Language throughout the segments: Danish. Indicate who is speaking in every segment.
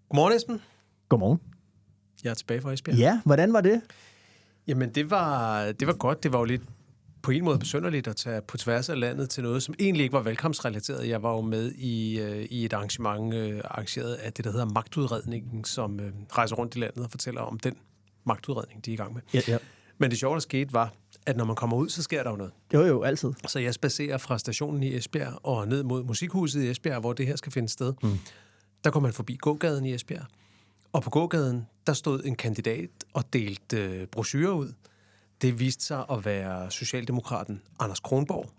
Speaker 1: Godmorgen, Esben.
Speaker 2: Godmorgen.
Speaker 1: Jeg er tilbage fra Esbjerg.
Speaker 2: Ja, hvordan var det?
Speaker 1: Jamen, det var godt. Det var jo lidt på en måde besynderligt at tage på tværs af landet til noget, som egentlig ikke var valgkampsrelateret. Jeg var jo med i et arrangement arrangeret af det, der hedder Magtudredningen, som rejser rundt i landet og fortæller om den magtudredning, de er i gang med.
Speaker 2: Ja.
Speaker 1: Men det sjove, der skete, var, at når man kommer ud, så sker der jo noget.
Speaker 2: Jo, altid.
Speaker 1: Så jeg spacerer fra stationen i Esbjerg og ned mod Musikhuset i Esbjerg, hvor det her skal finde sted. Der går man forbi gågaden i Esbjerg. Og på gågaden, der stod en kandidat og delte brochurer ud. Det viste sig at være socialdemokraten Anders Kronborg,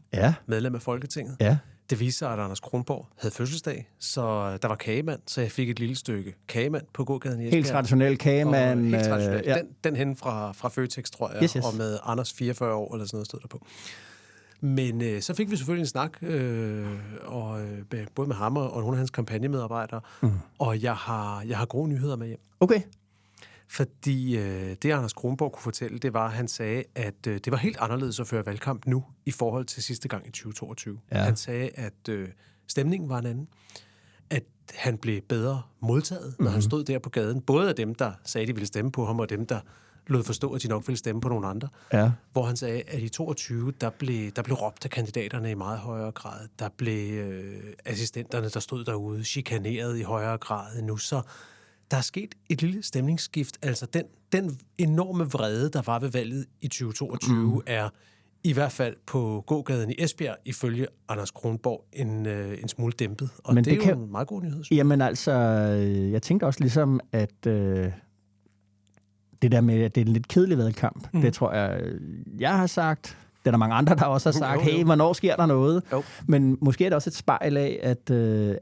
Speaker 1: medlem af Folketinget.
Speaker 2: Ja.
Speaker 1: Det viste sig, at Anders Kronborg havde fødselsdag, så der var kagemand, så jeg fik et lille stykke kagemand på gågaden i Esbjerg.
Speaker 2: Helt traditionel kagemand.
Speaker 1: Helt traditionel. Ja. Den hen fra Føtex, tror jeg,
Speaker 2: yes.
Speaker 1: Og med Anders 44 år, eller sådan noget stod der på. Men så fik vi selvfølgelig en snak, både med ham og nogle af hans kampagnemedarbejdere, og jeg har gode nyheder med hjem.
Speaker 2: Okay.
Speaker 1: Fordi det, Anders Kronborg kunne fortælle, det var, at han sagde, at det var helt anderledes at føre valgkamp nu, i forhold til sidste gang i 2022. Ja. Han sagde, at stemningen var en anden, at han blev bedre modtaget, når han stod der på gaden. Både af dem, der sagde, de ville stemme på ham, og dem, der lod forstå, at de nok ville stemme på nogle andre. Ja. Hvor han sagde, at i 22, der blev råbt af kandidaterne i meget højere grad. Der blev assistenterne, der stod derude, chikaneret i højere grad endnu. Så der er sket et lille stemningsskift. Altså den enorme vrede, der var ved valget i 2022, er i hvert fald på gågaden i Esbjerg, ifølge Anders Kronborg, en smule dæmpet. Og men det er jo en meget god nyhed.
Speaker 2: Jamen altså, jeg tænkte også ligesom, at det der med, at det er en lidt kedelig valgkamp, det tror jeg har sagt. Det er der mange andre, der også har sagt, hey, hvornår sker der noget? Jo. Men måske er det også et spejl af,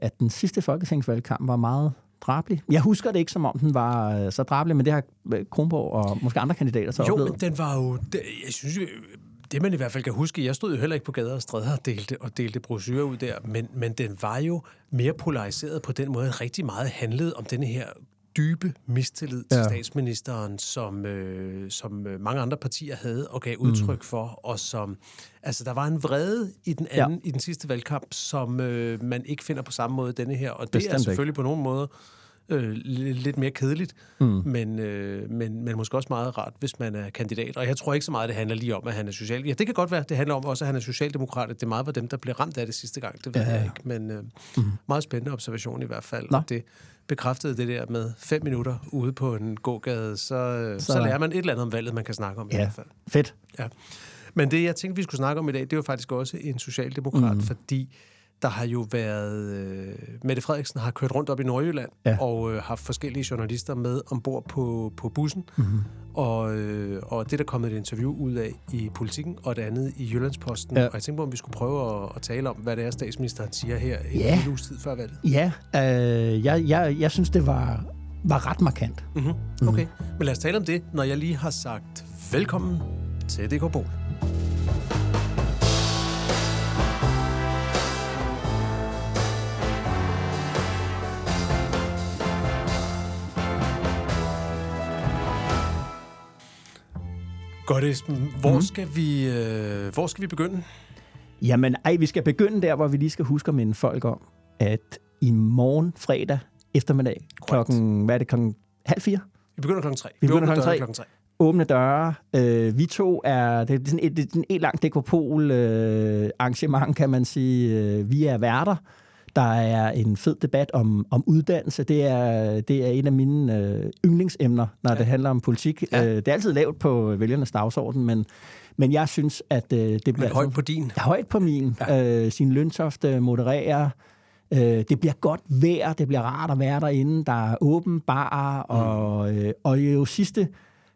Speaker 2: at den sidste folketingsvalgkamp var meget drabelig. Jeg husker det ikke, som om den var så drabelig, men det har Kronborg og måske andre kandidater så oplevet.
Speaker 1: Jo, men den var jo... Jeg synes, det man i hvert fald kan huske, jeg stod jo heller ikke på gader og stræder og delte brochurer ud der, men den var jo mere polariseret på den måde, at rigtig meget handlede om denne her dybe mistillid til statsministeren, som mange andre partier havde og gav udtryk for, og som... Altså, der var en vrede i den anden, i den sidste valgkamp, som man ikke finder på samme måde denne her, og det er selvfølgelig på nogen måde lidt mere kedeligt, men måske også meget rart, hvis man er kandidat. Og jeg tror ikke så meget, det handler lige om, at han er social. Ja, det kan godt være, det handler om også, at han er socialdemokrat. Det er meget var dem, der blev ramt af det sidste gang. Det ved jeg ikke, men meget spændende observation i hvert fald. Og det bekræftede det der med 5 minutter ude på en gågade, så lærer man et eller andet om valget, man kan snakke om i hvert fald.
Speaker 2: Fedt.
Speaker 1: Ja. Men det, jeg tænkte, vi skulle snakke om i dag, det er jo faktisk også en socialdemokrat, fordi der har jo været... Mette Frederiksen har kørt rundt op i Nordjylland og haft forskellige journalister med ombord på bussen. Og det er der kommet et interview ud af i Politikken, og det andet i Jyllandsposten. Og jeg tænkte på, om vi skulle prøve at tale om, hvad det er, statsministeren siger her en lille uges tid før valget.
Speaker 2: Ja, jeg synes, det var ret markant.
Speaker 1: Okay, men lad os tale om det, når jeg lige har sagt velkommen til DK Pol. Godt, Esben. Hvor skal vi begynde?
Speaker 2: Jamen, vi skal begynde der, hvor vi lige skal huske at minde folk om, at i morgen fredag eftermiddag, klokken 3:30?
Speaker 1: Vi begynder klokken 3.
Speaker 2: Vi begynder klokken 3. Åbne døre. Vi to er... Det er sådan et langt dekopol arrangement, kan man sige. Vi er værter. Der er en fed debat om uddannelse. Det er en af mine yndlingsemner, når det handler om politik. Det er altid lavt på vælgernes dagsorden, men jeg synes, at det bliver...
Speaker 1: Men højt på din?
Speaker 2: Højt på min. Sin Løntofte modererer. Det bliver godt vejr. Det bliver rart at være derinde. Der er åben bar, og jo sidste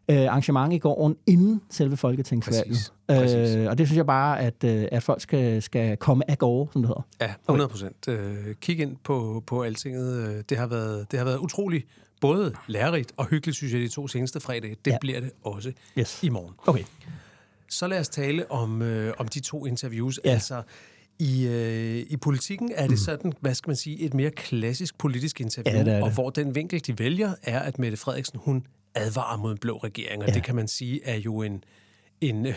Speaker 2: arrangement i går inden selve folketingsvalget.
Speaker 1: Præcis.
Speaker 2: Og det synes jeg bare, at folk skal komme af gårde, som det hedder.
Speaker 1: Ja, 100%. Kig ind på Altinget. Det har været utroligt både lærerigt og hyggeligt, synes jeg, de 2 seneste fredage. Det bliver det også i morgen.
Speaker 2: Okay.
Speaker 1: Så lad os tale om de 2 interviews. Ja. Altså, i Politikken er det sådan, hvad skal man sige, et mere klassisk politisk interview, og hvor den vinkel, de vælger, er, at Mette Frederiksen, hun advarer mod en blå regering, og det kan man sige er jo en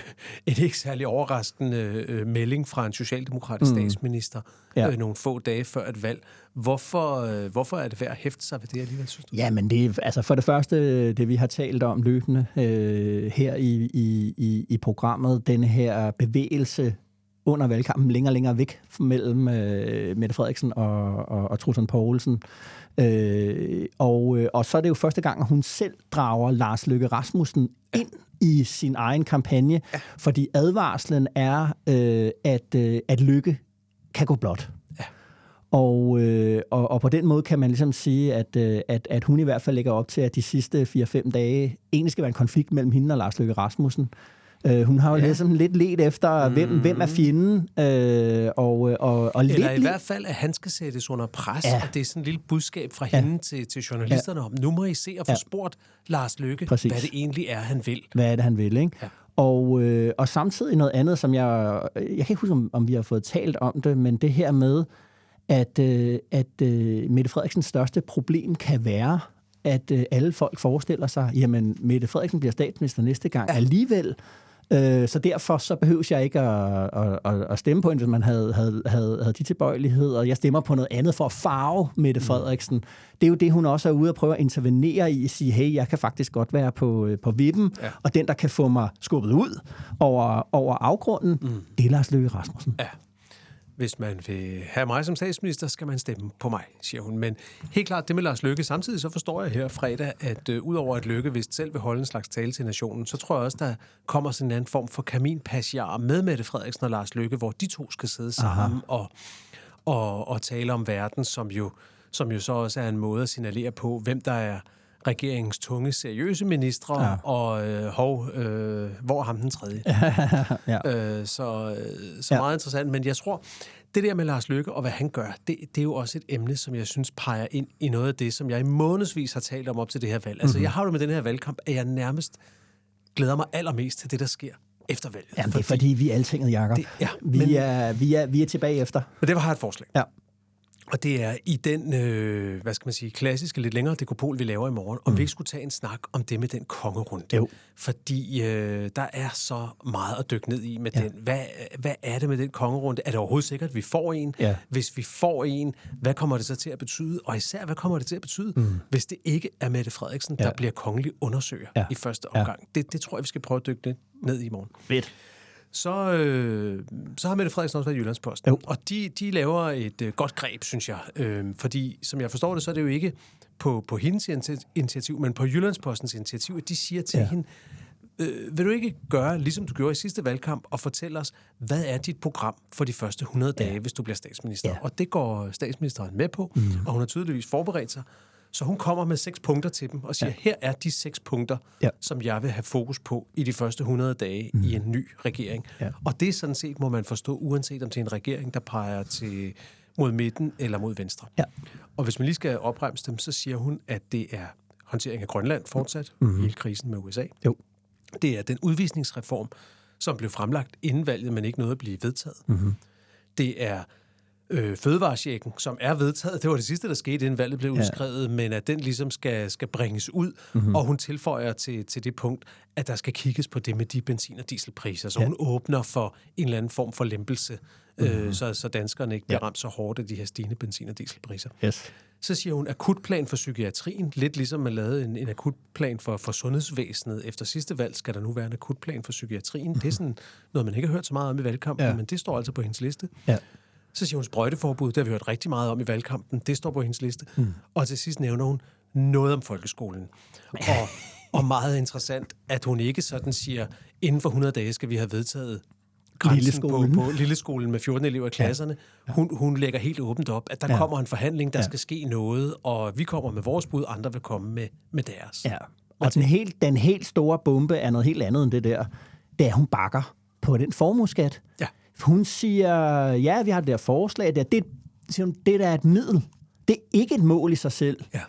Speaker 1: ikke særlig overraskende melding fra en socialdemokratisk statsminister nogle få dage før et valg. Hvorfor er det værd at hæfte sig ved det alligevel, synes du?
Speaker 2: Ja, men det er altså for det første, det vi har talt om løbende her i programmet, denne her bevægelse under valgkampen længere væk mellem Mette Frederiksen og Troels Lund Poulsen. Og så er det jo første gang, at hun selv drager Lars Løkke Rasmussen ind i sin egen kampagne, fordi advarslen er, at Løkke kan gå blot. Ja. Og på den måde kan man ligesom sige, at hun i hvert fald lægger op til, at de sidste 4-5 dage egentlig skal være en konflikt mellem hende og Lars Løkke Rasmussen. Hun har jo ligesom lidt let efter, hvem er fjenden. Og
Speaker 1: eller i hvert fald, at han skal sættes under pres, og det er sådan et lille budskab fra hende til journalisterne om, nu må I se og få spurgt Lars Løkke, hvad det egentlig er, han vil.
Speaker 2: Hvad er det, han vil, ikke? Ja. Og samtidig noget andet, som jeg kan ikke huske, om vi har fået talt om det, men det her med, at Mette Frederiksens største problem kan være, at alle folk forestiller sig, jamen Mette Frederiksen bliver statsminister næste gang alligevel. Så derfor så behøves jeg ikke at stemme på hende, hvis man havde de tilbøjeligheder. Jeg stemmer på noget andet for at farve Mette Frederiksen. Det er jo det, hun også er ude at prøve at intervenere i, og sige, hey, jeg kan faktisk godt være på vippen, og den, der kan få mig skubbet ud over afgrunden, det er Lars Løkke Rasmussen.
Speaker 1: Ja. Hvis man vil have mig som statsminister, skal man stemme på mig, siger hun. Men helt klart, det med Lars Løkke. Samtidig så forstår jeg her fredag, at udover at Løkke vist selv vil holde en slags tale til nationen, så tror jeg også, der kommer sådan en anden form for kaminpassiar med Mette Frederiksen og Lars Løkke, hvor de to skal sidde sammen og tale om verden, som jo så også er en måde at signalere på, hvem der er regeringens tunge, seriøse ministre, og hvor er ham den tredje? Så meget interessant. Men jeg tror, det der med Lars Løkke og hvad han gør, det er jo også et emne, som jeg synes peger ind i noget af det, som jeg i månedsvis har talt om op til det her valg. Altså, jeg har jo med den her valgkamp, at jeg nærmest glæder mig allermest til det, der sker efter valget.
Speaker 2: Jamen, det er fordi, vi er altinget, Jacob. Vi er tilbage efter.
Speaker 1: Men det var et forslag.
Speaker 2: Ja.
Speaker 1: Og det er i den, klassiske, lidt længere dekopol, vi laver i morgen, om vi ikke skulle tage en snak om det med den kongerunde.
Speaker 2: Jo.
Speaker 1: Fordi der er så meget at dykke ned i med den. Hvad er det med den kongerunde? Er det overhovedet sikkert, at vi får en? Ja. Hvis vi får en, hvad kommer det så til at betyde? Og især, hvad kommer det til at betyde, hvis det ikke er Mette Frederiksen, der bliver kongelig undersøger i første omgang? Det tror jeg, vi skal prøve at dykke lidt ned i morgen.
Speaker 2: Fedt.
Speaker 1: Så har Mette Frederiksen også været i Jyllandsposten. Og de laver et godt greb, synes jeg. Fordi, som jeg forstår det, så er det jo ikke på hendes initiativ, men på Jyllandspostens initiativ, at de siger til hende, vil du ikke gøre, ligesom du gjorde i sidste valgkamp, og fortælle os, hvad er dit program for de første 100 dage, hvis du bliver statsminister? Ja. Og det går statsministeren med på, og hun har tydeligvis forberedt sig. Så hun kommer med 6 punkter til dem og siger, her er de 6 punkter, som jeg vil have fokus på i de første 100 dage i en ny regering. Ja. Og det sådan set må man forstå, uanset om det er en regering, der peger mod midten eller mod venstre. Ja. Og hvis man lige skal opremse dem, så siger hun, at det er håndtering af Grønland fortsat, hele krisen med USA. Jo. Det er den udvisningsreform, som blev fremlagt inden valget, men ikke nåede at blive vedtaget. Det er fødevarechecken, som er vedtaget. Det var det sidste, der skete, inden valget blev udskrevet, men at den ligesom skal bringes ud, og hun tilføjer til det punkt, at der skal kigges på det med de benzin- og dieselpriser. Så hun åbner for en eller anden form for lempelse, så danskerne ikke bliver ramt så hårdt af de her stigende benzin- og dieselpriser. Yes. Så siger hun akutplan for psykiatrien, lidt ligesom man lavede en akutplan for sundhedsvæsenet. Efter sidste valg skal der nu være en akutplan for psykiatrien. Det er sådan noget, man ikke har hørt så meget om i valgkampen, men det står altså på hendes liste. Ja. Så siger hun sprøjteforbud, det har vi hørt rigtig meget om i valgkampen. Det står på hendes liste. Og til sidst nævner hun noget om folkeskolen. Og meget interessant, at hun ikke sådan siger, inden for 100 dage skal vi have vedtaget grænsen på lilleskolen med 14 elever i klasserne. Hun lægger helt åbent op, at der kommer en forhandling, der skal ske noget, og vi kommer med vores bud, andre vil komme med deres. Ja.
Speaker 2: Og den helt store bombe er noget helt andet end det der. Det er, hun bakker på den formueskat. Ja. Hun siger, vi har det der forslag, det der er et middel. Det er ikke et mål i sig selv. Ja.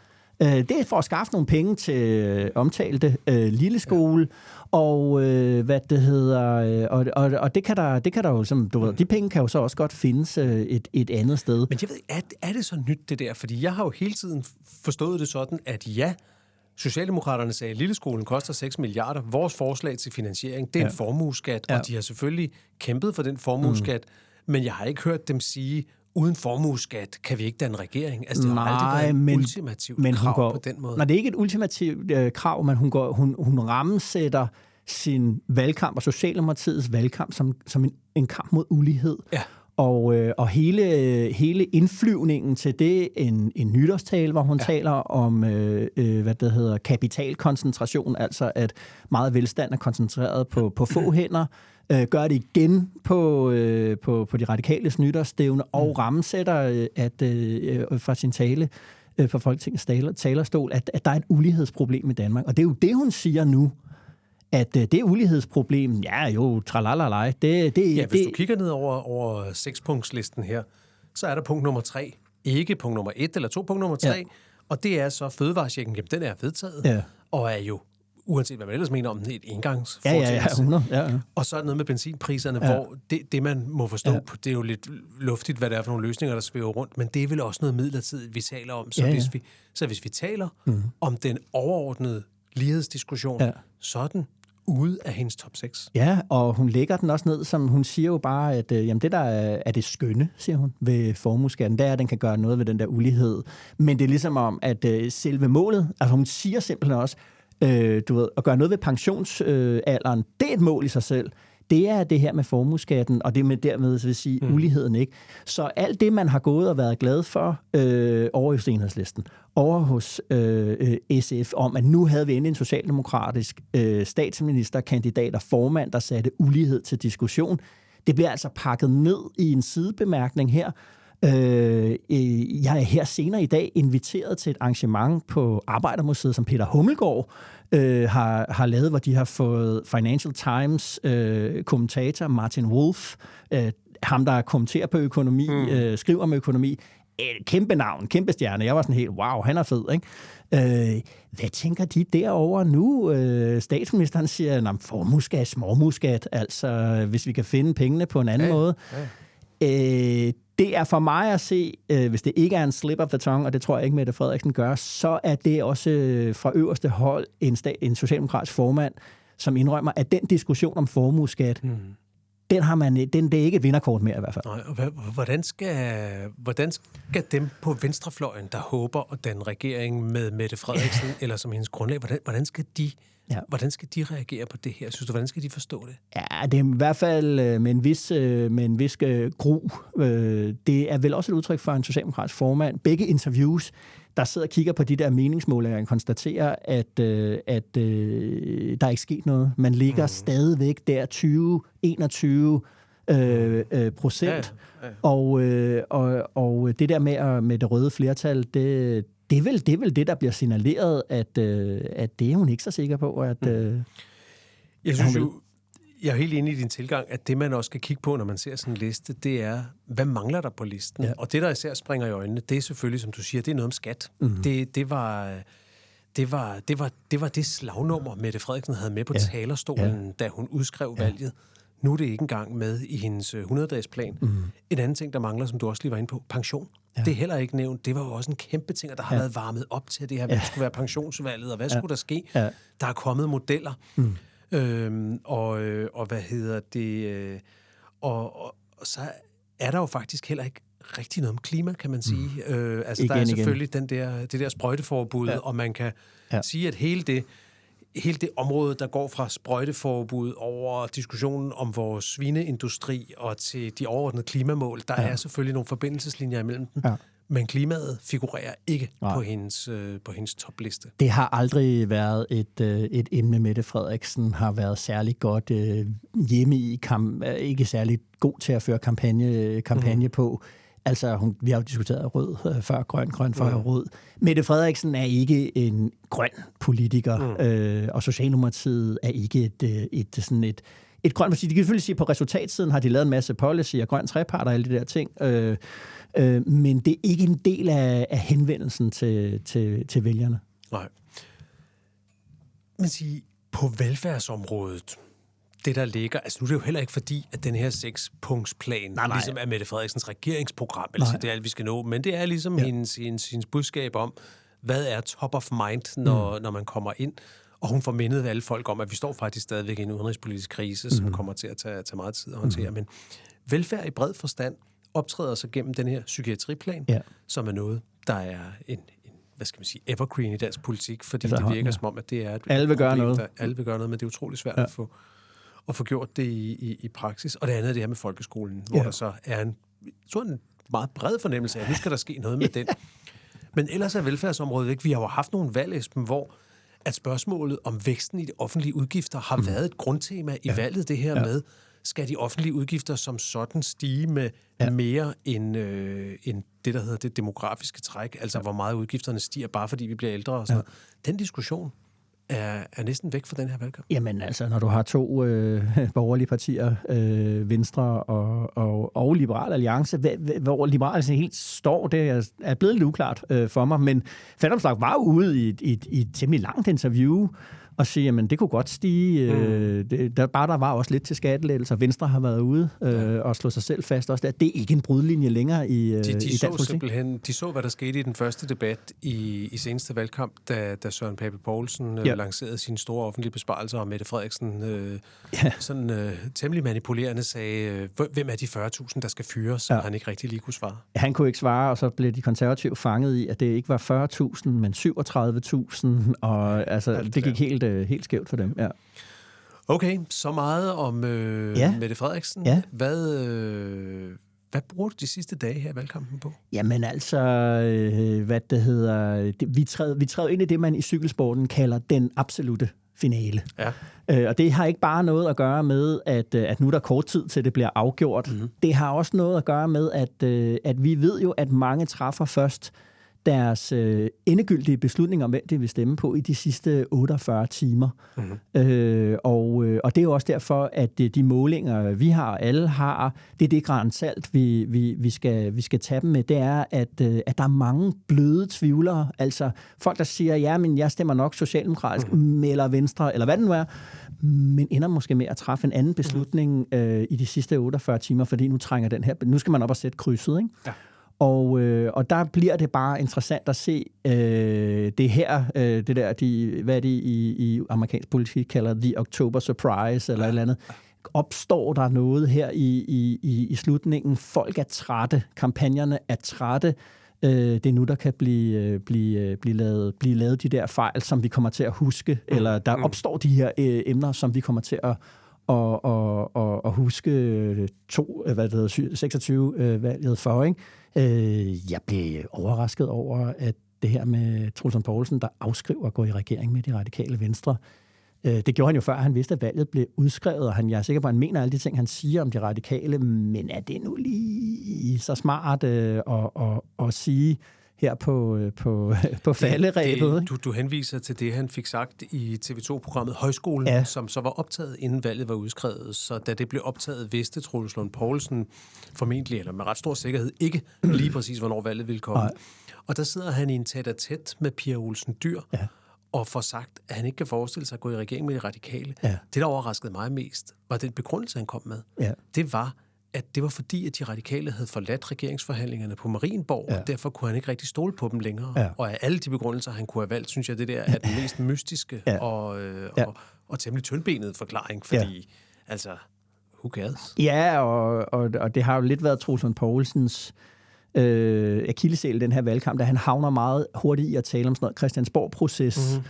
Speaker 2: Det er for at skaffe nogle penge til omtalte lille skole, og og det kan der jo, som du ved, de penge kan jo så også godt findes et andet sted.
Speaker 1: Men jeg ved, er det så nyt det der? Fordi jeg har jo hele tiden forstået det sådan, at Socialdemokraterne sagde, at lilleskolen koster 6 milliarder. Vores forslag til finansiering, det er en formueskat, og de har selvfølgelig kæmpet for den formueskat, men jeg har ikke hørt dem sige, uden formueskat kan vi ikke danne regering. Altså, det har aldrig været et ultimativt krav på den måde.
Speaker 2: Nej, det er ikke et ultimativt krav, men hun rammesætter sin valgkamp og Socialdemokratiets valgkamp som en kamp mod ulighed.
Speaker 1: Ja.
Speaker 2: Og hele indflyvningen til det, en nytårstale, hvor hun taler om kapitalkoncentration, altså at meget velstand er koncentreret på få hænder, gør det igen på de radikales nytårsstævne og rammesætter fra sin tale fra Folketingets talerstol, at der er et ulighedsproblem i Danmark. Og det er jo det, hun siger nu, at det ulighedsproblem, tralalala,
Speaker 1: hvis du kigger ned over 6-punktslisten her, så er der punkt nummer 3. Ikke punkt nummer 1 eller 2, punkt nummer 3. Ja. Og det er så fødevarechecken. Jamen, den er vedtaget, og er jo, uanset hvad man ellers mener om den, et engangsforetagelse.
Speaker 2: Ja.
Speaker 1: Og så er det noget med benzinpriserne, hvor det man må forstå, det er jo lidt luftigt, hvad det er for nogle løsninger, der svæver rundt, men det er vel også noget midlertidigt, vi taler om. Så hvis vi taler om den overordnede lighedsdiskussion, så er den ude af hendes top 6.
Speaker 2: Ja, og hun lægger den også ned, som hun siger jo bare, at det der er det skønne, siger hun, ved formueskatten, det er, at den kan gøre noget ved den der ulighed. Men det er ligesom om, at selve målet, altså hun siger simpelthen også, at gøre noget ved pensionsalderen, det er et mål i sig selv. Det er det her med formueskatten, og det med dermed, vil sige, uligheden, ikke? Så alt det, man har gået og været glad for over i Enhedslisten, over hos SF, om at nu havde vi endelig en socialdemokratisk statsministerkandidat og formand, der satte ulighed til diskussion. Det bliver altså pakket ned i en sidebemærkning her. Jeg er her senere i dag inviteret til et arrangement på Arbejdermuseet, som Peter Hummelgaard har lavet, hvor de har fået Financial Times kommentator Martin Wolf, ham der kommenterer på økonomi, skriver om økonomi, et kæmpe navn, kæmpe stjerne. Jeg var sådan helt, wow, han er fed, ikke? Hvad tænker de derovre nu? Statsministeren siger, formueskat, småmuskat, altså hvis vi kan finde pengene på en anden måde. Det er for mig at se, hvis det ikke er en slip of the tongue, og det tror jeg ikke, Mette Frederiksen gør, så er det også fra øverste hold en socialdemokratisk formand, som indrømmer, at den diskussion om formueskat, det er ikke et vinderkort mere i hvert fald.
Speaker 1: Nej, og hvordan skal dem på venstrefløjen, der håber at danne regering med Mette Frederiksen, eller som hendes grundlag, hvordan skal de reagere på det her? Synes du, hvordan skal de forstå det?
Speaker 2: Ja, det er i hvert fald med en vis gru. Det er vel også et udtryk for en socialdemokratisk formand. Begge interviews, der sidder og kigger på de der meningsmålinger, og konstaterer, at der er ikke sket noget. Man ligger stadigvæk der 20-21%. Og det der med det røde flertal, det er vel det, der bliver signaleret, at det er hun ikke så sikker på.
Speaker 1: Jeg synes jo, jeg er helt enig i din tilgang, at det, man også skal kigge på, når man ser sådan en liste, det er, hvad mangler der på listen? Ja. Og det, der især springer i øjnene, det er selvfølgelig, som du siger, det er noget om skat. Det var det slagnummer, Mette Frederiksen havde med på talerstolen, da hun udskrev valget. Nu er det ikke engang med i hendes 100-dagsplan. En anden ting, der mangler, som du også lige var inde på, pension. Ja. Det er heller ikke nævnt. Det var jo også en kæmpe ting, og der har været varmet op til det her. Hvad skulle være pensionsvalget, og hvad skulle der ske? Ja. Der er kommet modeller. Og hvad hedder det? Og så er der jo faktisk heller ikke rigtig noget om klima, kan man sige. Der er selvfølgelig det der sprøjteforbud, og man kan sige, at hele det område, der går fra sprøjteforbud over diskussionen om vores svineindustri og til de overordnede klimamål, der er selvfølgelig nogle forbindelseslinjer imellem dem. Ja. Men klimaet figurerer ikke på hendes topliste.
Speaker 2: Det har aldrig været et emne, Mette Frederiksen har været særlig godt hjemme i, ikke særlig god til at føre kampagne på. Altså, vi har jo diskuteret rød før grøn før rød. Mette Frederiksen er ikke en grøn politiker, og Socialdemokratiet er ikke et grønt parti. De kan selvfølgelig sige, at på resultatsiden har de lavet en masse policy og grøn trepart og alle de der ting, men det er ikke en del af henvendelsen til vælgerne.
Speaker 1: Nej. Men sige, på velfærdsområdet, det der ligger, altså nu er det jo heller ikke fordi, at den her 6-punktsplan ligesom er Mette Frederiksens regeringsprogram, eller så det er alt, vi skal nå, men det er ligesom hendes budskab om, hvad er top of mind, når man kommer ind? Og hun får mindet alle folk om, at vi står faktisk stadigvæk i en udenrigspolitisk krise, som kommer til at tage meget tid at håndtere. Men velfærd i bred forstand optræder sig gennem den her psykiatriplan, som er noget, der er en hvad skal man sige, evergreen i dansk politik, fordi det virker som om, at det er et
Speaker 2: alle vil gøre noget.
Speaker 1: Alle vil gøre noget, men det er utrolig svært at få gjort det i praksis. Og det andet er det her med folkeskolen, hvor der så er en meget bred fornemmelse af, at nu skal der ske noget med den. Men ellers er velfærdsområdet ikke. Vi har jo haft nogle valg, Esben, hvor at spørgsmålet om væksten i de offentlige udgifter har været et grundtema i valget, det her med, skal de offentlige udgifter som sådan stige med mere end det, der hedder det demografiske træk, altså hvor meget udgifterne stiger, bare fordi vi bliver ældre og sådan noget. Den diskussion er næsten væk fra den her valgkamp. Jamen
Speaker 2: altså, når du har to borgerlige partier, Venstre og Liberal Alliance, hvor Liberal Alliance helt står, det er blevet lidt uklart for mig, men Vanopslagh var ude i et temmelig langt interview og sige, jamen det kunne godt stige. Der var også lidt til skattelettelser. Venstre har været ude og slå sig selv fast også. Det er ikke en brudlinje længere i dansk politik.
Speaker 1: De så, hvad der skete i den første debat i seneste valgkamp, da Søren Pape Poulsen lancerede sine store offentlige besparelser, og Mette Frederiksen temmelig manipulerende sagde, hvem er de 40.000, der skal fyres, som han ikke rigtig lige kunne svare.
Speaker 2: Han kunne ikke svare, og så blev de konservative fanget i, at det ikke var 40.000, men 37.000, og altså, det gik helt skævt for dem,
Speaker 1: Okay, så meget om Mette Frederiksen. Ja. Hvad bruger du de sidste dage her i valgkampen på?
Speaker 2: Jamen altså, vi træder ind i det, man i cykelsporten kalder den absolute finale. Ja. Og det har ikke bare noget at gøre med, at nu er der kort tid til det bliver afgjort. Mm-hmm. Det har også noget at gøre med, at vi ved jo, at mange træffer først deres endegyldige beslutninger om, hvem det vil stemme på i de sidste 48 timer. Mm-hmm. Og det er jo også derfor, at de målinger, vi har og alle har, det er det grænsalt, vi skal tage dem med. Det er, at der er mange bløde tvivlere. Altså folk, der siger, ja, men jeg stemmer nok socialdemokratisk, eller Venstre, eller hvad det nu er, men ender måske med at træffe en anden beslutning i de sidste 48 timer, fordi nu trænger den her. Nu skal man op og sætte krydset, ikke? Ja. Og der bliver det bare interessant at se det her, hvad de i amerikansk politik kalder the October surprise, eller et eller andet. Opstår der noget her i slutningen? Folk er trætte, kampagnerne er trætte. Det er nu, der kan blive lavet de der fejl, som vi kommer til at huske, eller der opstår de her emner, som vi kommer til at huske 26 valget for, ikke? Jeg blev overrasket over, at det her med Troels Lund Poulsen, der afskriver at gå i regering med de radikale Venstre. Det gjorde han jo før, han vidste, at valget blev udskrevet, og jeg er sikker på, at han mener alle de ting, han siger om de radikale, men er det nu lige så smart at sige her på falderebet?
Speaker 1: Du henviser til det, han fik sagt i TV2-programmet Højskolen, som så var optaget, inden valget var udskrevet. Så da det blev optaget, vidste Troels Lund Poulsen formentlig, eller med ret stor sikkerhed, ikke lige præcis, hvornår valget ville komme. Og der sidder han i en tæt-a-tæt med Pia Olsen Dyhr, og får sagt, at han ikke kan forestille sig at gå i regering med de radikale. Ja. Det, der overraskede mig mest, var den begrundelse, han kom med. Ja. Det var, at det var fordi, at de radikale havde forladt regeringsforhandlingerne på Marienborg, og derfor kunne han ikke rigtig stole på dem længere. Ja. Og af alle de begrundelser, han kunne have valgt, synes jeg, det der er den mest mystiske og temmelig tyndbenet forklaring, fordi, altså, who cares?
Speaker 2: Ja, og det har jo lidt været Troels Lund Poulsens akilleshæl i den her valgkamp, da han havner meget hurtigt i at tale om sådan noget Christiansborg-proces,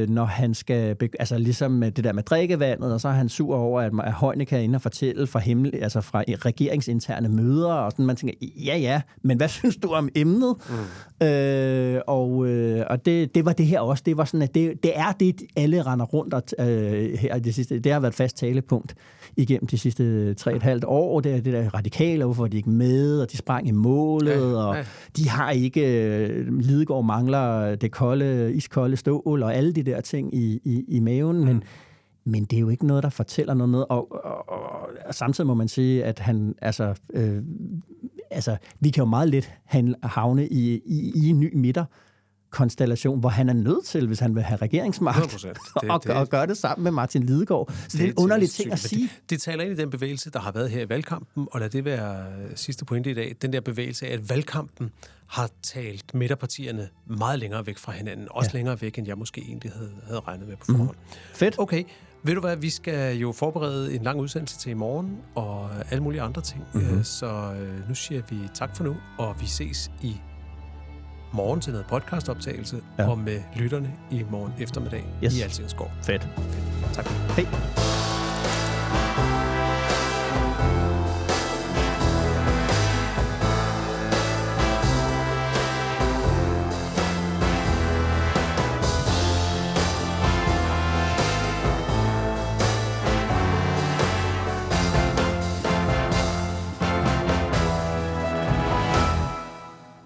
Speaker 2: når han skal, altså ligesom det der med drikkevandet, og så er han sur over, at Heunicke er inde og fortælle fra regeringsinterne møder, og sådan, man tænker, ja, men hvad synes du om emnet? Og det var det her også, det var sådan, at det er det, alle render rundt her det sidste, det har været et fast talepunkt igennem de sidste 3,5 år, det er det der radikale, hvorfor de ikke med, og de sprang i målet, og de har ikke, Lidegaard mangler det iskolde stål, og alle de der ting i maven, men det er jo ikke noget, der fortæller noget, og samtidig må man sige, at han, vi kan jo meget let havne i en ny midter konstellation, hvor han er nødt til, hvis han vil have regeringsmagt, og gøre det sammen med Martin Lidegaard. Så det er en underlig ting at sige.
Speaker 1: Det taler ind i den bevægelse, der har været her i valgkampen, og lad det være sidste pointe i dag, den der bevægelse af, at valgkampen har talt midterpartierne meget længere væk fra hinanden, også længere væk, end jeg måske egentlig havde regnet med på forhånd.
Speaker 2: Fedt.
Speaker 1: Okay, ved du hvad, vi skal jo forberede en lang udsendelse til i morgen, og alle mulige andre ting, så nu siger vi tak for nu, og vi ses i morgen til noget podcastoptagelse, og med lytterne i morgen eftermiddag i Altingens Gård.
Speaker 2: Fedt.
Speaker 1: Tak.
Speaker 2: Hej.